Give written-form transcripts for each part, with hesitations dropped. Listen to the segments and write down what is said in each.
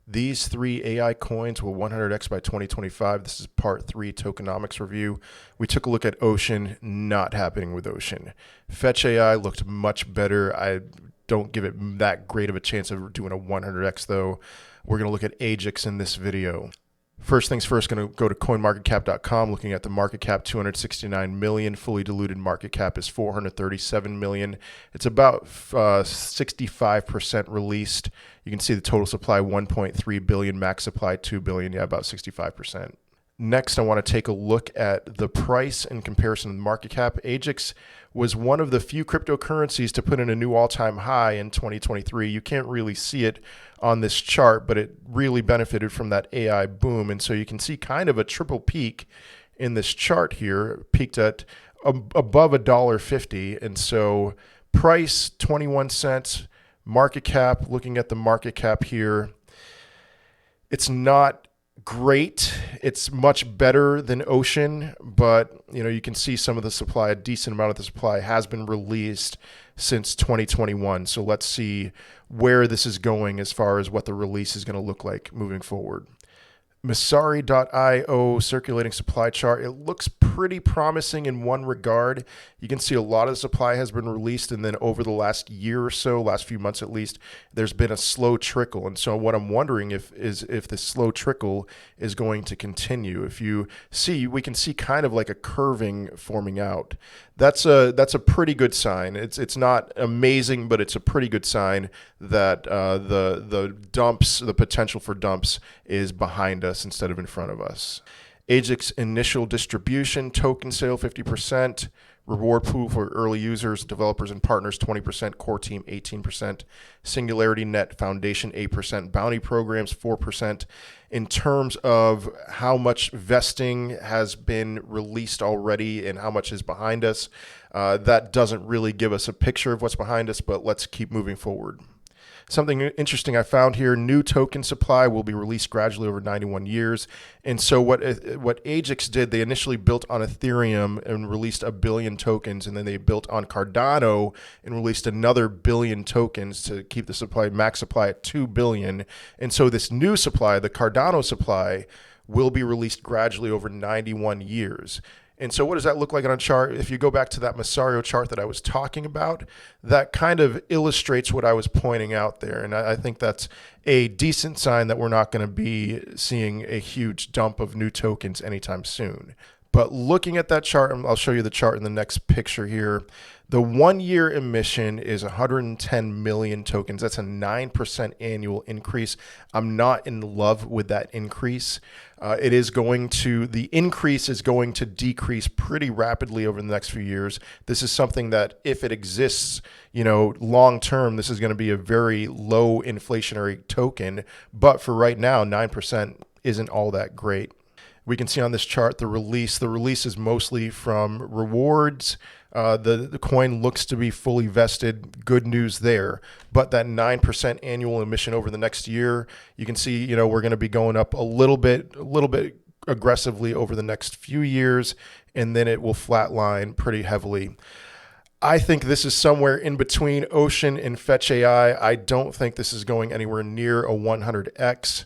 These three AI coins will 100x by 2025. This is part 3 tokenomics review. We took a look at Ocean, not happening with Ocean. Fetch AI looked much better. I don't give it that great of a chance of doing a 100x though. We're going to look at AGIX in this video. First things first, going to go to coinmarketcap.com. Looking at the market cap, 269 million. Fully diluted market cap is 437 million. It's about 65% released. You can see the total supply 1.3 billion, max supply 2 billion. Yeah, about 65%. Next, I want to take a look at the price in comparison to the market cap. AGIX was one of the few cryptocurrencies to put in a new all-time high in 2023. You can't really see it on this chart, but it really benefited from that AI boom. And so you can see kind of a triple peak in this chart here, peaked at above $1.50. And so price 21 cents, market cap, looking at the market cap here, it's not great. It's much better than Ocean, but you can see some of the supply, a decent amount of the supply has been released since 2021. So let's see where this is going as far as what the release is going to look like moving forward. Messari.io circulating supply chart. It looks pretty promising in one regard. You can see a lot of the supply has been released, and then over the last year or so, last few months at least, there's been a slow trickle. And so what I'm wondering is if this slow trickle is going to continue. If you see, we can see kind of like a curving forming out. That's a pretty good sign. It's not amazing, but it's a pretty good sign that the dumps, the potential for dumps, is behind us instead of in front of us. AGIX initial distribution, token sale 50%, reward pool for early users, developers and partners 20%, core team 18%, Singularity Net Foundation 8%, bounty programs 4%. In terms of how much vesting has been released already and how much is behind us, that doesn't really give us a picture of what's behind us, but let's keep moving forward. Something interesting I found here, new token supply will be released gradually over 91 years. And so what AGIX did, they initially built on Ethereum and released 1 billion tokens, and then they built on Cardano and released another 1 billion tokens to keep the supply, max supply at 2 billion. And so this new supply, the Cardano supply, will be released gradually over 91 years. And so what does that look like on a chart? If you go back to that Messari chart that I was talking about, that kind of illustrates what I was pointing out there. And I think that's a decent sign that we're not going to be seeing a huge dump of new tokens anytime soon. But looking at that chart, I'll show you the chart in the next picture here. The 1-year emission is 110 million tokens. That's a 9% annual increase. I'm not in love with that increase. The increase is going to decrease pretty rapidly over the next few years. This is something that if it exists, long term, this is going to be a very low inflationary token. But for right now, 9% isn't all that great. We can see on this chart the release. The release is mostly from rewards. The coin looks to be fully vested. Good news there. But that 9% annual emission over the next year, you can see, we're going to be going up a little bit aggressively over the next few years, and then it will flatline pretty heavily. I think this is somewhere in between Ocean and Fetch AI. I don't think this is going anywhere near a 100x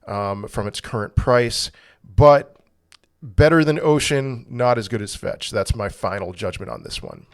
from its current price, but better than Ocean, not as good as Fetch. That's my final judgment on this one.